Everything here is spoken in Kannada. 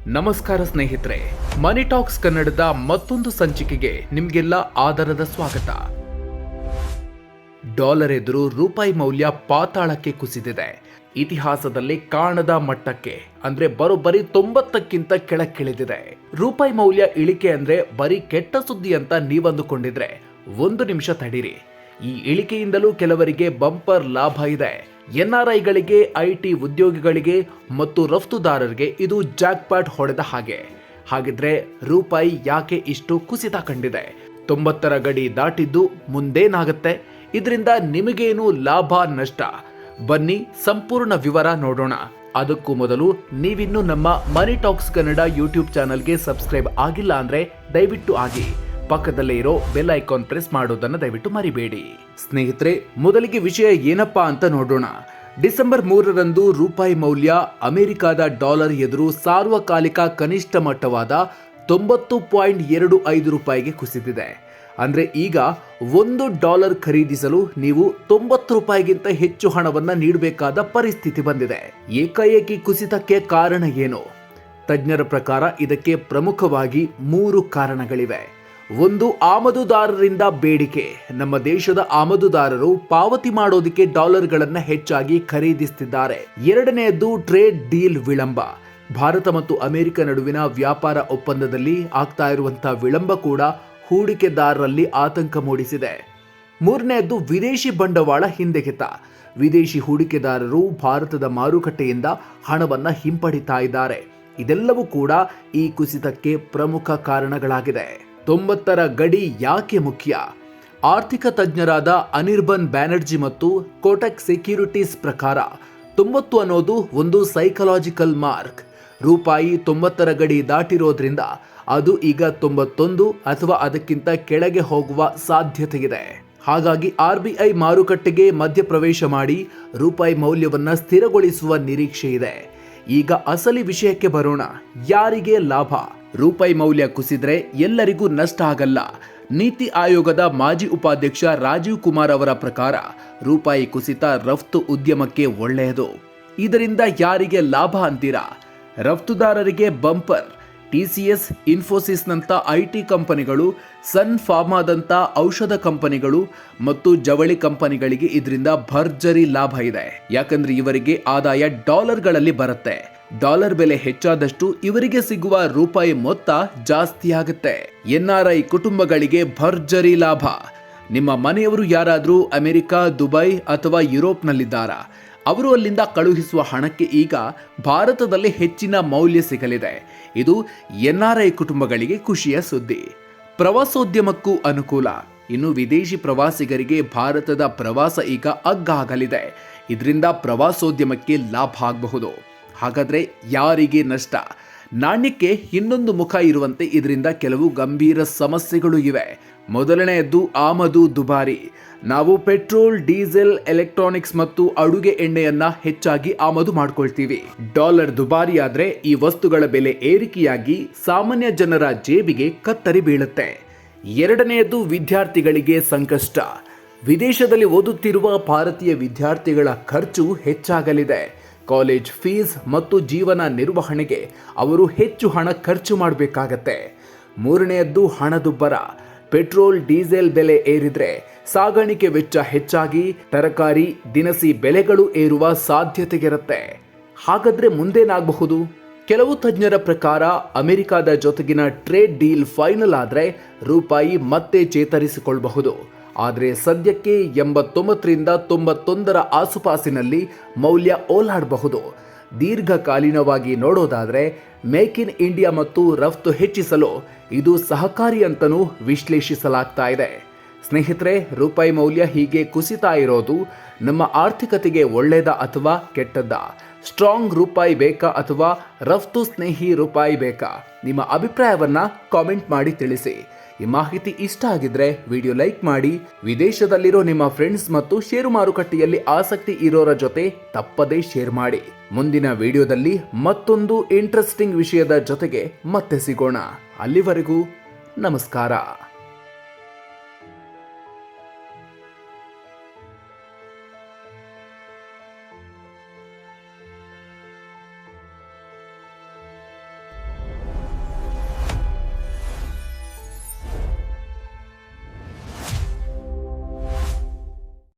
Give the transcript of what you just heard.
ನಮಸ್ಕಾರ ಸ್ನೇಹಿತರೆ, ಮನಿ ಟಾಕ್ಸ್ ಕನ್ನಡದ ಮತ್ತೊಂದು ಸಂಚಿಕೆಗೆ ನಿಮಗೆಲ್ಲ ಆದರದ ಸ್ವಾಗತ. ಡಾಲರ್ ಎದುರು ರೂಪಾಯಿ ಮೌಲ್ಯ ಪಾತಾಳಕ್ಕೆ ಕುಸಿದಿದೆ. ಇತಿಹಾಸದಲ್ಲಿ ಕಾಣದ ಮಟ್ಟಕ್ಕೆ ಅಂದ್ರೆ ಬರೋಬ್ಬರಿ 90ಕ್ಕಿಂತ ಕೆಳಕ್ಕಿಳಿದಿದೆ. ರೂಪಾಯಿ ಮೌಲ್ಯ ಇಳಿಕೆ ಅಂದ್ರೆ ಬರೀ ಕೆಟ್ಟ ಸುದ್ದಿ ಅಂತ ನೀವಂದುಕೊಂಡಿದ್ರೆ ಒಂದು ನಿಮಿಷ ತಡೀರಿ. ಈ ಇಳಿಕೆಯಿಂದಲೂ ಕೆಲವರಿಗೆ ಬಂಪರ್ ಲಾಭ ಇದೆ. ಎನ್ಆರ್ಐಗಳಿಗೆ, ಐಟಿ ಉದ್ಯೋಗಿಗಳಿಗೆ ಮತ್ತು ರಫ್ತುದಾರರಿಗೆ ಇದು ಜಾಕ್ಪಾಟ್ ಹೊಡೆದ ಹಾಗೆ. ಹಾಗಿದ್ರೆ ರೂಪಾಯಿ ಯಾಕೆ ಇಷ್ಟು ಕುಸಿತ ಕಂಡಿದೆ? 90ರ ಗಡಿ ದಾಟಿದ್ದು ಮುಂದೇನಾಗತ್ತೆ? ಇದರಿಂದ ನಿಮಗೇನು ಲಾಭ ನಷ್ಟ? ಬನ್ನಿ ಸಂಪೂರ್ಣ ವಿವರ ನೋಡೋಣ. ಅದಕ್ಕೂ ಮೊದಲು ನೀವಿನ್ನೂ ನಮ್ಮ ಮನಿ ಟಾಕ್ಸ್ ಕನ್ನಡ ಯೂಟ್ಯೂಬ್ ಚಾನಲ್ಗೆ ಸಬ್ಸ್ಕ್ರೈಬ್ ಆಗಿಲ್ಲ ಅಂದ್ರೆ ದಯವಿಟ್ಟು ಆಗಿ. ಪಕ್ಕದಲ್ಲೇ ಇರೋ ಬೆಲ್ ಐಕಾನ್ ಪ್ರೆಸ್ ಮಾಡೋದನ್ನ ದಯವಿಟ್ಟು ಮರಿಬೇಡಿ. ಸ್ನೇಹಿತರೆ, ಮೊದಲಿಗೆ ವಿಷಯ ಏನಪ್ಪಾ ಅಂತ ನೋಡೋಣ. ಡಿಸೆಂಬರ್ 3ರಂದು ರೂಪಾಯಿ ಮೌಲ್ಯ ಅಮೆರಿಕದ ಡಾಲರ್ ಎದುರು ಸಾರ್ವಕಾಲಿಕ ಕನಿಷ್ಠ ಮಟ್ಟವಾದ 90.25 ರೂಪಾಯಿಗೆ ಕುಸಿದಿದೆ. ಅಂದ್ರೆ ಈಗ $1 ಖರೀದಿಸಲು ನೀವು 90 ರೂಪಾಯಿಗಿಂತ ಹೆಚ್ಚು ಹಣವನ್ನ ನೀಡಬೇಕಾದ ಪರಿಸ್ಥಿತಿ ಬಂದಿದೆ. ಏಕಾಏಕಿ ಕುಸಿತಕ್ಕೆ ಕಾರಣ ಏನು? ತಜ್ಞರ ಪ್ರಕಾರ ಇದಕ್ಕೆ ಪ್ರಮುಖವಾಗಿ 3 ಕಾರಣಗಳಿವೆ. ಒಂದು, ಆಮದುದಾರರಿಂದ ಬೇಡಿಕೆ. ನಮ್ಮ ದೇಶದ ಆಮದುದಾರರು ಪಾವತಿ ಮಾಡೋದಕ್ಕೆ ಡಾಲರ್ಗಳನ್ನ ಹೆಚ್ಚಾಗಿ ಖರೀದಿಸುತ್ತಿದ್ದಾರೆ. ಎರಡನೆಯದ್ದು ಟ್ರೇಡ್ ಡೀಲ್ ವಿಳಂಬ. ಭಾರತ ಮತ್ತು ಅಮೆರಿಕ ನಡುವಿನ ವ್ಯಾಪಾರ ಒಪ್ಪಂದದಲ್ಲಿ ಆಗ್ತಾ ಇರುವಂತಹ ವಿಳಂಬ ಕೂಡ ಹೂಡಿಕೆದಾರರಲ್ಲಿ ಆತಂಕ ಮೂಡಿಸಿದೆ. ಮೂರನೆಯದ್ದು ವಿದೇಶಿ ಬಂಡವಾಳ ಹಿಂದೆಗೆತ. ವಿದೇಶಿ ಹೂಡಿಕೆದಾರರು ಭಾರತದ ಮಾರುಕಟ್ಟೆಯಿಂದ ಹಣವನ್ನ ಹಿಂಪಡಿತಾ ಇದ್ದಾರೆ. ಇದೆಲ್ಲವೂ ಕೂಡ ಈ ಕುಸಿತಕ್ಕೆ ಪ್ರಮುಖ ಕಾರಣಗಳಾಗಿದೆ. 90ರ ಗಡಿ ಯಾಕೆ ಮುಖ್ಯ? ಆರ್ಥಿಕ ತಜ್ಞರಾದ ಅನಿರ್ಬನ್ ಬ್ಯಾನರ್ಜಿ ಮತ್ತು ಕೋಟಕ್ ಸೆಕ್ಯೂರಿಟೀಸ್ ಪ್ರಕಾರ 90 ಅನ್ನೋದು ಒಂದು ಸೈಕಲಾಜಿಕಲ್ ಮಾರ್ಕ್. ರೂಪಾಯಿ 90ರ ಗಡಿ ದಾಟಿರೋದ್ರಿಂದ ಅದು ಈಗ 91 ಅಥವಾ ಅದಕ್ಕಿಂತ ಕೆಳಗೆ ಹೋಗುವ ಸಾಧ್ಯತೆ ಇದೆ. ಹಾಗಾಗಿ RBI ಮಾರುಕಟ್ಟೆಗೆ ಮಧ್ಯಪ್ರವೇಶ ಮಾಡಿ ರೂಪಾಯಿ ಮೌಲ್ಯವನ್ನ ಸ್ಥಿರಗೊಳಿಸುವ ನಿರೀಕ್ಷೆ ಇದೆ. ಈಗ ಅಸಲಿ ವಿಷಯಕ್ಕೆ ಬರೋಣ. ಯಾರಿಗೆ ಲಾಭ? ರೂಪಾಯಿ ಮೌಲ್ಯ ಕುಸಿದ್ರೆ ಎಲ್ಲರಿಗೂ ನಷ್ಟ ಆಗಲ್ಲ. ನೀತಿ ಆಯೋಗದ ಮಾಜಿ ಉಪಾಧ್ಯಕ್ಷ ರಾಜೀವ್ ಕುಮಾರ್ ಅವರ ಪ್ರಕಾರ ರೂಪಾಯಿ ಕುಸಿತ ರಫ್ತು ಉದ್ಯಮಕ್ಕೆ ಒಳ್ಳೆಯದು. ಇದರಿಂದ ಯಾರಿಗೆ ಲಾಭ ಅಂತೀರಾ? ರಫ್ತುದಾರರಿಗೆ ಬಂಪರ್. TCS, ಇನ್ಫೋಸಿಸ್ನಂಥ IT ಕಂಪನಿಗಳು, ಸನ್ ಫಾರ್ಮಾದಂಥ ಔಷಧ ಕಂಪನಿಗಳು ಮತ್ತು ಜವಳಿ ಕಂಪನಿಗಳಿಗೆ ಇದರಿಂದ ಭರ್ಜರಿ ಲಾಭ ಇದೆ. ಯಾಕಂದ್ರೆ ಇವರಿಗೆ ಆದಾಯ ಡಾಲರ್ಗಳಲ್ಲಿ ಬರುತ್ತೆ. ಡಾಲರ್ ಬೆಲೆ ಹೆಚ್ಚಾದಷ್ಟು ಇವರಿಗೆ ಸಿಗುವ ರೂಪಾಯಿ ಮೊತ್ತ ಜಾಸ್ತಿ ಆಗುತ್ತೆ. NRI ಕುಟುಂಬಗಳಿಗೆ ಭರ್ಜರಿ ಲಾಭ. ನಿಮ್ಮ ಮನೆಯವರು ಯಾರಾದರೂ ಅಮೆರಿಕ, ದುಬೈ ಅಥವಾ ಯುರೋಪ್ನಲ್ಲಿದ್ದಾರಾ? ಅವರು ಅಲ್ಲಿಂದ ಕಳುಹಿಸುವ ಹಣಕ್ಕೆ ಈಗ ಭಾರತದಲ್ಲಿ ಹೆಚ್ಚಿನ ಮೌಲ್ಯ ಸಿಗಲಿದೆ. ಇದು NRI ಕುಟುಂಬಗಳಿಗೆ ಖುಷಿಯ ಸುದ್ದಿ. ಪ್ರವಾಸೋದ್ಯಮಕ್ಕೂ ಅನುಕೂಲ. ಇನ್ನು ವಿದೇಶಿ ಪ್ರವಾಸಿಗರಿಗೆ ಭಾರತದ ಪ್ರವಾಸ ಈಗ ಅಗ್ಗ ಆಗಲಿದೆ. ಇದರಿಂದ ಪ್ರವಾಸೋದ್ಯಮಕ್ಕೆ ಲಾಭ ಆಗಬಹುದು. ಹಾಗಾದ್ರೆ ಯಾರಿಗೆ ನಷ್ಟ? ನಾಣ್ಯಕ್ಕೆ ಇನ್ನೊಂದು ಮುಖ ಇರುವಂತೆ ಇದರಿಂದ ಕೆಲವು ಗಂಭೀರ ಸಮಸ್ಯೆಗಳು ಇವೆ. ಮೊದಲನೆಯದ್ದು ಆಮದು ದುಬಾರಿ. ನಾವು ಪೆಟ್ರೋಲ್, ಡೀಸೆಲ್, ಎಲೆಕ್ಟ್ರಾನಿಕ್ಸ್ ಮತ್ತು ಅಡುಗೆ ಎಣ್ಣೆಯನ್ನ ಹೆಚ್ಚಾಗಿ ಆಮದು ಮಾಡ್ಕೊಳ್ತೀವಿ. ಡಾಲರ್ ದುಬಾರಿ ಆದ್ರೆ ಈ ವಸ್ತುಗಳ ಬೆಲೆ ಏರಿಕೆಯಾಗಿ ಸಾಮಾನ್ಯ ಜನರ ಜೇಬಿಗೆ ಕತ್ತರಿ ಬೀಳುತ್ತೆ. ಎರಡನೆಯದ್ದು ವಿದ್ಯಾರ್ಥಿಗಳಿಗೆ ಸಂಕಷ್ಟ. ವಿದೇಶದಲ್ಲಿ ಓದುತ್ತಿರುವ ಭಾರತೀಯ ವಿದ್ಯಾರ್ಥಿಗಳ ಖರ್ಚು ಹೆಚ್ಚಾಗಲಿದೆ. ಕಾಲೇಜ್ ಫೀಸ್ ಮತ್ತು ಜೀವನ ನಿರ್ವಹಣೆಗೆ ಅವರು ಹೆಚ್ಚು ಹಣ ಖರ್ಚು ಮಾಡಬೇಕಾಗತ್ತೆ. ಮೂರನೆಯದ್ದು ಹಣದುಬ್ಬರ. ಪೆಟ್ರೋಲ್, ಡೀಸೆಲ್ ಬೆಲೆ ಏರಿದ್ರೆ ಸಾಗಾಣಿಕೆ ವೆಚ್ಚ ಹೆಚ್ಚಾಗಿ ತರಕಾರಿ, ದಿನಸಿ ಬೆಲೆಗಳು ಏರುವ ಸಾಧ್ಯತೆಗಿರುತ್ತೆ. ಹಾಗಾದ್ರೆ ಮುಂದೇನಾಗಬಹುದು? ಕೆಲವು ತಜ್ಞರ ಪ್ರಕಾರ ಅಮೆರಿಕದ ಜೊತೆಗಿನ ಟ್ರೇಡ್ ಡೀಲ್ ಫೈನಲ್ ಆದ್ರೆ ರೂಪಾಯಿ ಮತ್ತೆ ಚೇತರಿಸಿಕೊಳ್ಳಬಹುದು. ಆದರೆ ಸದ್ಯಕ್ಕೆ 89ರಿಂದ 91ರ ಆಸುಪಾಸಿನಲ್ಲಿ ಮೌಲ್ಯ ಓಲಾಡಬಹುದು. ದೀರ್ಘಕಾಲೀನವಾಗಿ ನೋಡೋದಾದ್ರೆ ಮೇಕ್ ಇನ್ ಇಂಡಿಯಾ ಮತ್ತು ರಫ್ತು ಹೆಚ್ಚಿಸಲು ಇದು ಸಹಕಾರಿ ಅಂತಲೂ ವಿಶ್ಲೇಷಿಸಲಾಗ್ತಾ ಇದೆ. ಸ್ನೇಹಿತರೆ, ರೂಪಾಯಿ ಮೌಲ್ಯ ಹೀಗೆ ಕುಸಿತಾ ಇರೋದು ನಮ್ಮ ಆರ್ಥಿಕತೆಗೆ ಒಳ್ಳೆಯದ ಅಥವಾ ಕೆಟ್ಟದ್ದ? ಸ್ಟ್ರಾಂಗ್ ರೂಪಾಯಿ ಬೇಕಾ ಅಥವಾ ರಫ್ತು ಸ್ನೇಹಿ ರೂಪಾಯಿ ಬೇಕಾ? ನಿಮ್ಮ ಅಭಿಪ್ರಾಯವನ್ನ ಕಾಮೆಂಟ್ ಮಾಡಿ ತಿಳಿಸಿ. ಈ ಮಾಹಿತಿ ಇಷ್ಟ ಆಗಿದ್ರೆ ವಿಡಿಯೋ ಲೈಕ್ ಮಾಡಿ. ವಿದೇಶದಲ್ಲಿರೋ ನಿಮ್ಮ ಫ್ರೆಂಡ್ಸ್ ಮತ್ತು ಷೇರು ಮಾರುಕಟ್ಟೆಯಲ್ಲಿ ಆಸಕ್ತಿ ಇರೋರ ಜೊತೆ ತಪ್ಪದೇ ಶೇರ್ ಮಾಡಿ. ಮುಂದಿನ ವಿಡಿಯೋದಲ್ಲಿ ಮತ್ತೊಂದು ಇಂಟ್ರೆಸ್ಟಿಂಗ್ ವಿಷಯದ ಜೊತೆಗೆ ಮತ್ತೆ ಸಿಗೋಣ. ಅಲ್ಲಿವರೆಗೂ ನಮಸ್ಕಾರ.